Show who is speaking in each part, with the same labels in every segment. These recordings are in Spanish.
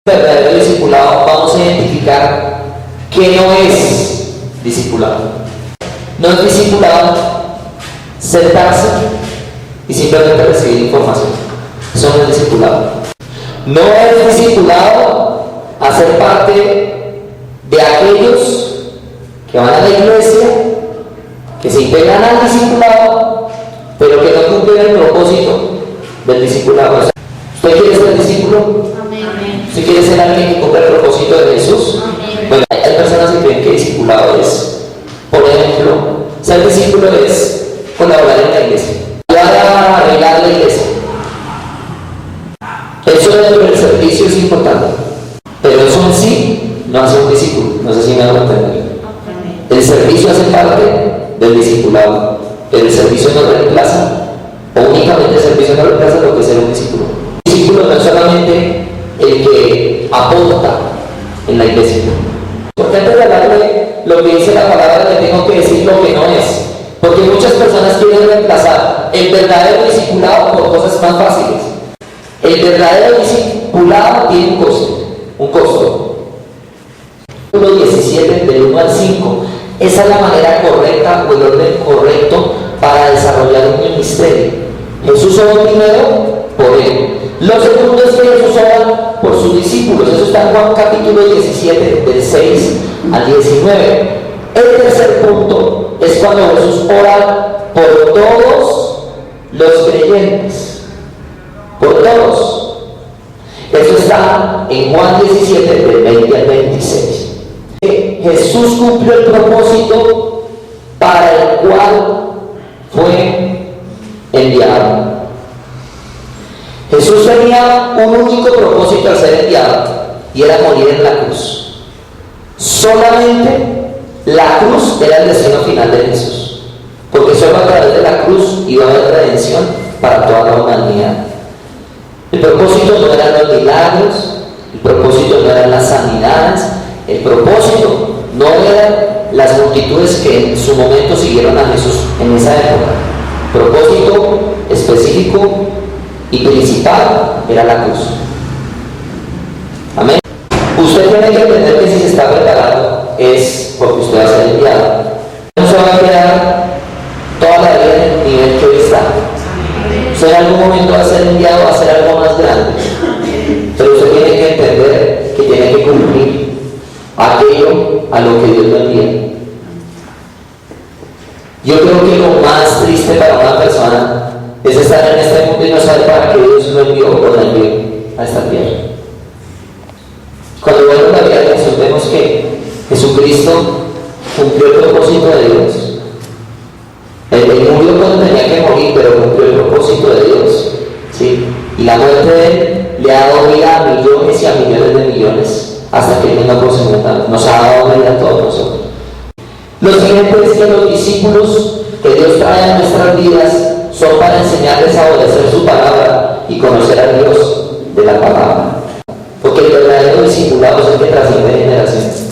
Speaker 1: verdadero discipulado, vamos a identificar que no es discipulado. No es discipulado sentarse y simplemente recibir información. Eso no es discipulado. No es discipulado hacer parte de aquellos que van a la iglesia, que se integran al discipulado, pero que no cumplen el propósito del discipulado. ¿Usted quiere ser discípulo?
Speaker 2: Amén.
Speaker 1: ¿Usted quiere ser alguien que cumple el propósito de Jesús?
Speaker 2: Amén.
Speaker 1: Bueno, hay personas que creen que discipulado es, por ejemplo, ser discípulo es colaborar en la iglesia, ayudar a arreglar la iglesia. Eso dentro del servicio es importante, pero eso en sí no hace un discípulo. No sé si me hago entender. El servicio hace parte del discipulado, pero el servicio no reemplaza, o únicamente el servicio no reemplaza lo que es ser un discípulo. Un discípulo no es solamente el que aporta en la iglesia. Porque antes de hablarle lo que dice la palabra, le tengo que decir lo que no es. Porque muchas personas quieren reemplazar el verdadero discipulado por cosas más fáciles. El verdadero discipulado tiene un costo. Un costo. 17, del 1 al 5. Esa es la manera correcta o el orden correcto para desarrollar un ministerio. Jesús oró primero por él. Lo segundo es que Jesús ora por sus discípulos. Eso está en Juan capítulo 17, del 6 al 19. El tercer punto es cuando Jesús ora por todos los creyentes. Por todos. Eso está en Juan 17, del 20 al 26. Jesús cumplió el propósito para el cual fue enviado. Jesús tenía un único propósito al ser enviado, y era morir en la cruz. Solamente la cruz era el destino final de Jesús, porque solo a través de la cruz iba a haber redención para toda la humanidad. El propósito no eran los milagros, el propósito no eran las sanidades, el propósito no eran las multitudes que en su momento siguieron a Jesús en esa época. El propósito específico y principal era la cruz. Amén. Usted tiene que entender que si se está preparando es porque usted va a ser enviado. No se va a quedar toda la vida en el nivel que hoy está. Usted en algún momento va a ser enviado a hacer algo más grande. Pero usted tiene que entender que tiene que cumplir aquello a lo que Dios lo envía. Yo creo que lo más triste para una persona es estar en este mundo y no saber para qué Dios lo envió o la envió a esta tierra. Cuando vemos la vida de Jesús, vemos que Jesucristo cumplió el propósito de Dios. Él murió cuando tenía que morir, pero cumplió el propósito de Dios. ¿Sí? Y la muerte de Él le ha dado vida a millones y a millones de millones hasta que Él venga por segunda vez. Nos ha dado vida a todos nosotros. Lo siguiente es que los discípulos que Dios trae a nuestras vidas son para enseñarles a obedecer su palabra y conocer a Dios de la palabra. Porque el verdadero discipulado es el que trasciende generaciones.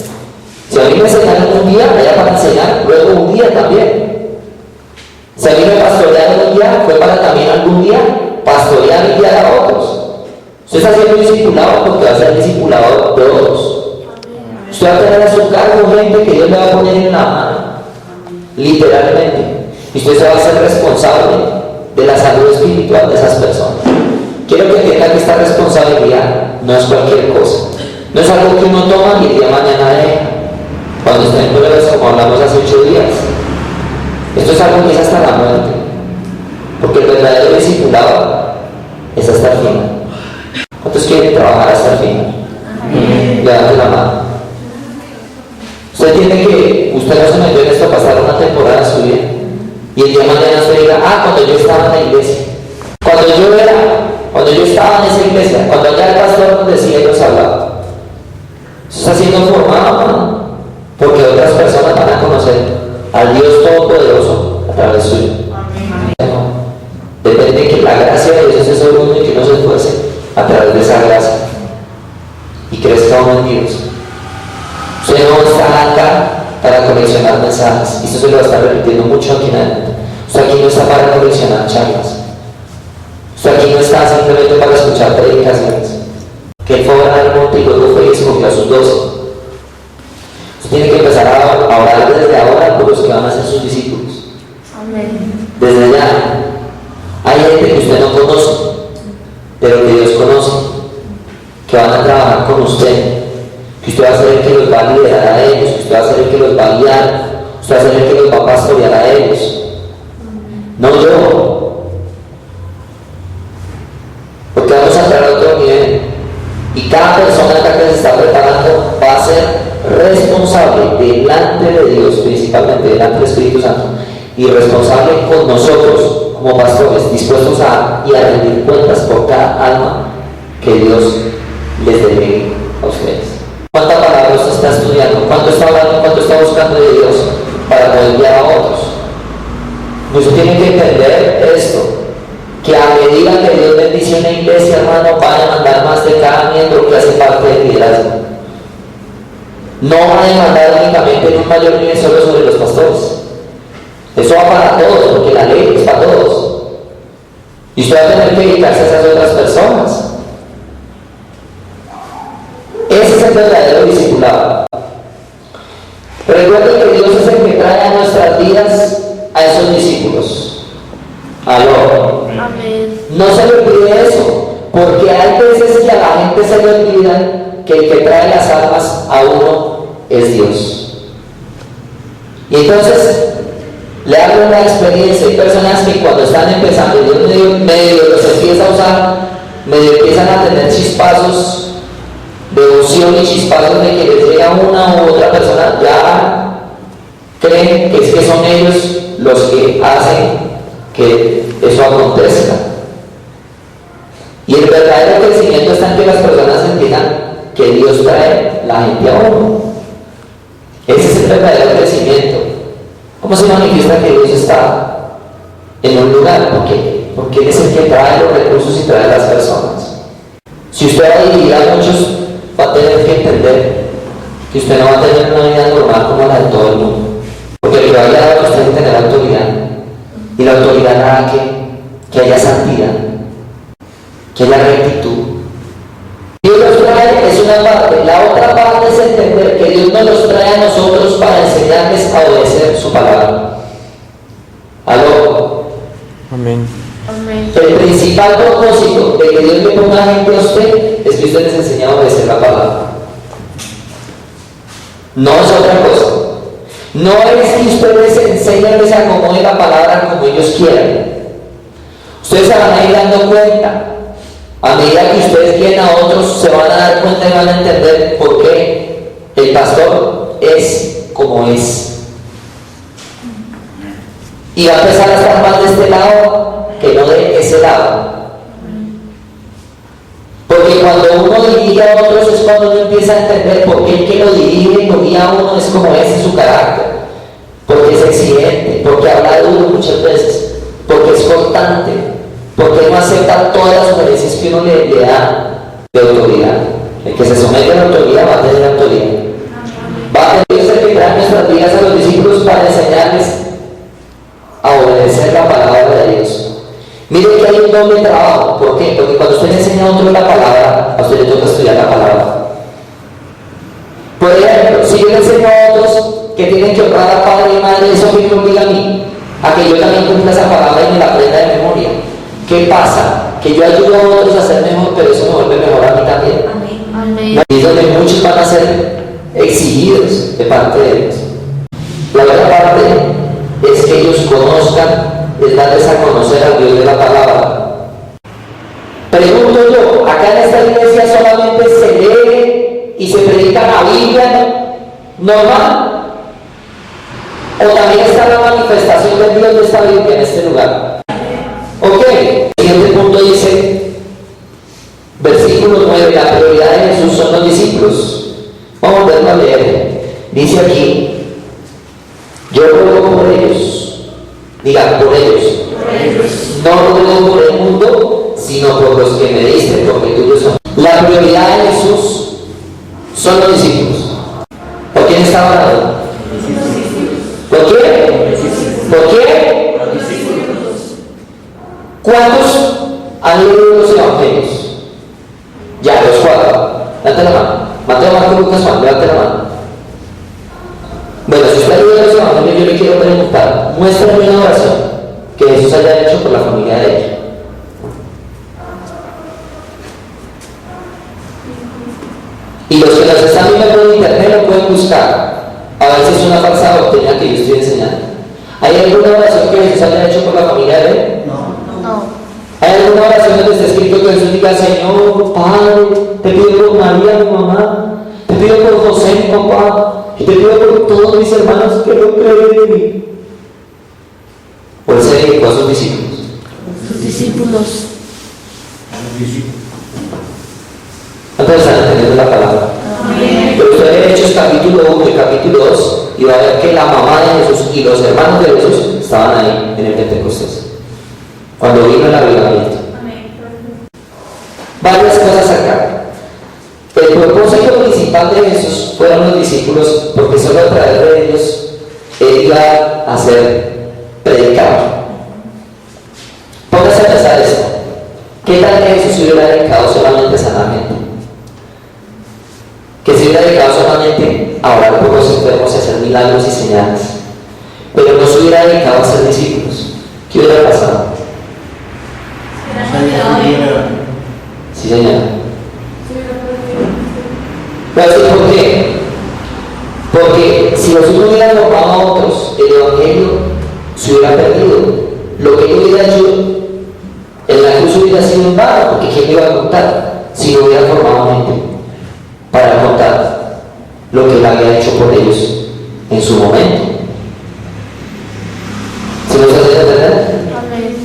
Speaker 1: Si a mí me enseñaron un día, allá para enseñar, luego un día también. Si a mí me pastorearon un día, fue para también algún día pastorear y guiar a otros. Usted está siendo discipulado porque va a ser discipulador de otros. Usted va a tener a su cargo gente que Dios le va a poner en la mano, literalmente. Y usted se va a hacer responsable de la salud espiritual de esas personas. Quiero que entienda que esta responsabilidad no es cualquier cosa. No es algo que uno toma y el día de mañana deja. Cuando está en pruebas, como hablamos hace 8 días. Esto es algo que es hasta la muerte. Porque el verdadero discipulado es hasta el final. ¿Cuántos quieren trabajar hasta el final? Levante la mano. Usted tiene que, usted no se metió en esto a pasar una temporada en su vida. Y el día de mañana usted diga, cuando yo estaba en la iglesia. Cuando yo estaba en esa iglesia, cuando ya el pastor nos decía y nos hablaba. Eso está siendo formado, ¿no? Porque otras personas van a conocer al Dios Todopoderoso a través suyo. Depende de que la gracia de Dios esté sobre uno y que uno se esfuerce a través de esa gracia y crezca uno en Dios. Usted no está acá para coleccionar mensajes, y esto se lo va a estar repitiendo mucho aquí en adelante. Usted aquí no está para coleccionar charlas. Usted aquí no está simplemente para escuchar predicaciones. que él fue a orar al monte y luego fue y escogió a sus 12. Usted tiene que empezar a orar desde ahora por los que van a ser sus discípulos.
Speaker 2: Amén.
Speaker 1: Desde ya. Hay gente que usted no conoce, pero que Dios conoce, que van a trabajar con usted, que usted va a ser el que los va a liderar a ellos, que usted va a ser el que los va a guiar, usted va a ser el que los va a pastorear a ellos. No yo. Porque vamos a entrar a otro nivel. Y cada persona acá que se está preparando va a ser responsable delante de Dios, principalmente delante del Espíritu Santo, y responsable con nosotros como pastores, dispuestos a rendir cuentas por cada alma que Dios les delegue a ustedes. ¿Cuánta palabra usted está estudiando? ¿Cuánto está hablando? ¿Cuánto está buscando de Dios para poder guiar a otros? Usted tiene que entender esto, que a medida que Dios bendice una iglesia, hermano, van a mandar más de cada miembro que hace parte del liderazgo. No va a demandar únicamente en un mayor nivel solo sobre los pastores. Eso va para todos, porque la ley es para todos. Y usted va a tener que dedicarse a esas otras personas. Ese es el verdadero discipulado. Recuerden que Dios es el que trae a nuestras vidas a esos discípulos. Aló.
Speaker 2: Amén.
Speaker 1: No se le olvide eso, porque hay veces que a la gente se le olvida que el que trae las almas a uno es Dios. Y entonces, le hago una experiencia. Hay personas que cuando están empezando, Dios medio los empieza a usar, medio empiezan a tener chispazos de unción y chispazos de que les llega una u otra persona, ya creen que es que son ellos los que hacen que eso acontezca. Y el verdadero crecimiento está en que las personas entiendan que Dios trae la gente a uno. Ese es el verdadero crecimiento. ¿Cómo se manifiesta que Dios está en un lugar? Porque Él es el que trae los recursos y trae las personas. Si usted va a dirigir a muchos, va a tener que entender que usted no va a tener una vida normal como la de todo el mundo. Porque el que vaya a dar a usted es tener autoridad. Y la autoridad hará que haya santidad, que haya rectitud. Dios los trae, es una parte. La otra parte es entender que Dios no los trae a nosotros para enseñarles a obedecer su palabra. ¿Aló?
Speaker 3: Amén.
Speaker 2: Amén.
Speaker 1: El principal propósito de que Dios le ponga gente a usted es que usted les enseñe a obedecer la palabra. No es otra cosa. No es que ustedes enseñen, les acomode la palabra como ellos quieran. Ustedes se van a ir dando cuenta. A medida que ustedes guíen a otros, se van a dar cuenta y van a entender por qué el pastor es como es. Y va a empezar a estar más de este lado que no de ese lado. Porque cuando uno dirige a otros es cuando uno empieza a entender por qué el que lo dirige y lo guía a uno es como es en su carácter. Porque es exigente, porque habla duro muchas veces, porque es cortante, porque no acepta todas las sugerencias que uno le da de autoridad. El que se somete a la autoridad va a tener autoridad. Va a tener que traer nuestras vidas a los discípulos para enseñarles a obedecer la palabra de Dios. Mire que hay un doble trabajo. ¿Por qué? Porque cuando usted le enseña a otro la palabra, a usted le toca estudiar la palabra. Por ejemplo, si yo le enseño a otros que tienen que honrar a padre y madre, eso me obliga a mí, a que yo también cumpla esa palabra y me la aprenda de memoria. ¿Qué pasa? Que yo ayudo a otros a ser mejor, pero eso me vuelve mejor a mí también.
Speaker 2: Amén.
Speaker 1: Y es donde muchos van a ser exigidos de parte de Dios. La otra parte es que ellos conozcan, es darles a conocer al Dios de la palabra. Pregunto yo, acá en esta iglesia solamente se lee y se predica la Biblia normal, o también está la manifestación del Dios de esta Biblia en este lugar. Ok, el siguiente punto dice, versículo 9, la prioridad de Jesús son los discípulos. Vamos a volverlo a leer. Dice aquí, yo ruego por ellos. Diga, por ellos. No ruego por el mundo, sino por los que me diste, porque tuyos son. La prioridad de Jesús son los discípulos. ¿Por quién está hablando? ¿Por qué? ¿Por qué? ¿Cuántos han leído los evangelios? Ya, los 4. Mateo, Marcos, Lucas, Juan, levante la mano. Bueno, si usted ayuda a los evangelios, yo le quiero preguntar, muéstrame una oración que Jesús haya hecho por la familia de ella. Y los que nos están viendo por internet lo pueden buscar, a ver si es una falsa doctrina que yo estoy enseñando. ¿Hay alguna oración que Jesús haya hecho por la familia de él?
Speaker 2: No.
Speaker 1: ¿Hay alguna oración donde está escrito que Jesús diga, Señor, Padre, te pido por María, mi mamá, te pido por José, mi papá, y te pido por todos mis hermanos que no creen en mí? ¿O él se dedicó a sus discípulos?
Speaker 2: Sus discípulos.
Speaker 1: ¿Cuántos están entendiendo la palabra?
Speaker 2: Amén.
Speaker 1: Pero usted ve Hechos capítulo 1 y capítulo 2 y va a ver que la mamá de Jesús y los hermanos de Jesús estaban ahí en el Pentecostés, cuando vino el avivamiento. Varias cosas acá. El propósito principal de Jesús fueron los discípulos, porque solo a través de ellos él iba a ser predicador. Póngase a pensar esto. ¿Qué tal que Jesús se hubiera dedicado solamente a sanar gente? Que se hubiera dedicado solamente a orar por los enfermos y hacer milagros y señales, pero no se hubiera dedicado a ser discípulos? ¿Qué hubiera pasado? Sí, señora. ¿Por qué? Porque si nosotros hubieran formado a otros, el evangelio se hubiera perdido. Lo que yo hubiera hecho en la cruz hubiera sido en vano, porque ¿quién me iba a contar si no hubiera formado gente para contar lo que él había hecho por ellos en su momento? ¿Se nos hace entender?
Speaker 2: Amén.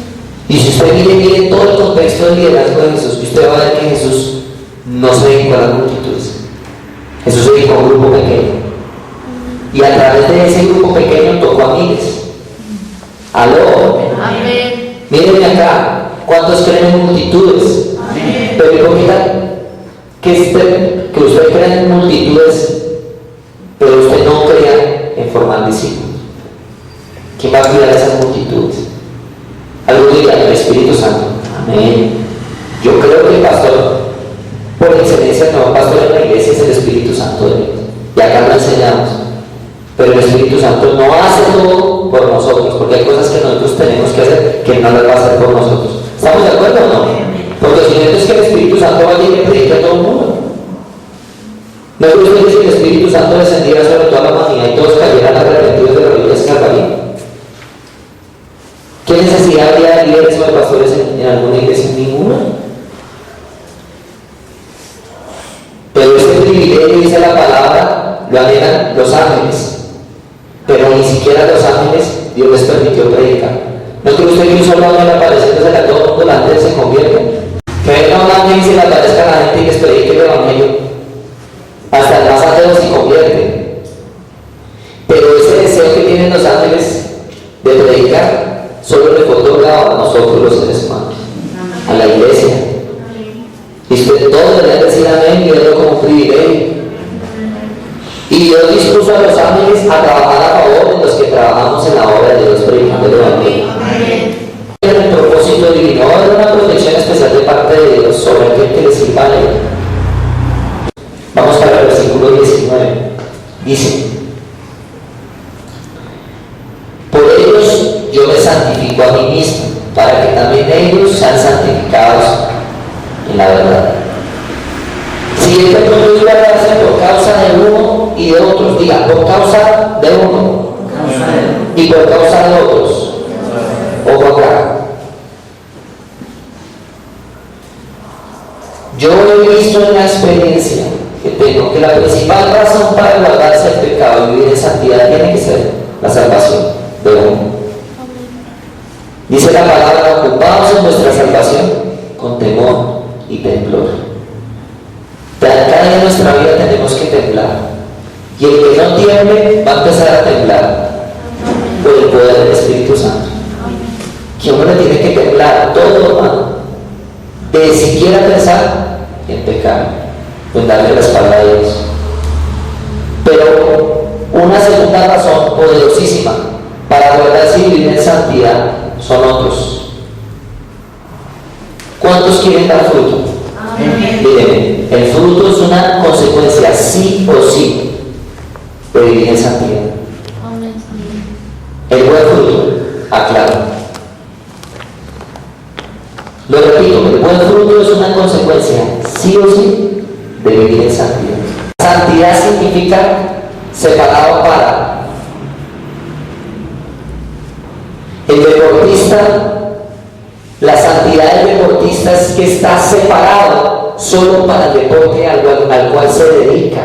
Speaker 1: Y si usted mire todo el contexto del liderazgo de Jesús, usted va a ver que Jesús no se dedicó a las multitudes. Jesús se dedicó a un grupo pequeño. Y a través de ese grupo pequeño tocó a miles. ¿Aló?
Speaker 2: Amén.
Speaker 1: Mírenme acá. ¿Cuántos creen en multitudes?
Speaker 2: Amén.
Speaker 1: Pero ¿qué tal que usted crea en multitudes, pero usted no crea en formar discípulos? ¿Quién va a cuidar esas multitudes? Algo diga el Espíritu Santo. Amén. Yo creo que el pastor, por excelencia, no pastor en la iglesia, es el Espíritu Santo de Dios. Y acá lo enseñamos. Pero el Espíritu Santo no hace todo por nosotros, porque hay cosas que nosotros tenemos que hacer que no las va a hacer por nosotros. ¿Estamos de acuerdo o no? Porque si no es que el Espíritu Santo vaya y le predique a todo el mundo. ¿No es que si el Espíritu Santo descendiera sobre toda la humanidad y todos cayeran arrepentidos de rodillas y salvarían? ¿Qué necesidad había de líderes o de pastores en alguna iglesia? Ninguna. Pero este privilegio, dice la palabra, lo anhelan los ángeles. Pero ni siquiera los ángeles Dios les permitió predicar. ¿No cree usted que un solo ángel apareciéndose a todo el mundo, la gente se convierte? Que venga un ángel y se le aparezca a la gente y les predique el evangelio. Hasta el más ateo se convierte. Pero ese deseo que tienen los ángeles de predicar solo le fue otorgado a nosotros los seres humanos, a la iglesia. Y usted todos deberían decir amén y verlo como un privilegio. Y Dios dispuso a los ángeles a trabajar a favor de los que trabajamos en la obra de Dios predicando el evangelio. En el propósito divino, va a haber una protección especial de parte de Dios sobre aquel que le sirva a él. Vamos para el versículo 19. Dice: por ellos yo me santifico a mí mismo, para que también ellos sean santificados en la verdad. Si este pueblo iba a darse por causa de uno y de otros, diga, por causa de uno y por causa de otros. Ojo acá. Yo he visto en la experiencia que tengo que la principal razón para guardarse el pecado y vivir en santidad tiene que ser la salvación de uno. Dice la palabra: ocupados en nuestra salvación con temor y temblor. Cada día de nuestra vida tenemos que temblar. Y el que no tiemble va a empezar a temblar por el poder del Espíritu Santo. Que uno le tiene que temblar todo, hermano, de siquiera pensar en pecar, en darle la espalda a Dios. Pero una segunda razón poderosísima para guardarse y vivir en santidad son otros. ¿Cuántos quieren dar fruto?
Speaker 2: Amén.
Speaker 1: Díganme. el fruto es una consecuencia sí o sí de vivir en santidad.
Speaker 2: Amén.
Speaker 1: El buen fruto, aclaro. Lo repito, el buen fruto es una consecuencia sí o sí de vivir en santidad. Santidad significa separado para. El deportista, la santidad del deportista es que está separado solo para el deporte al cual se dedica.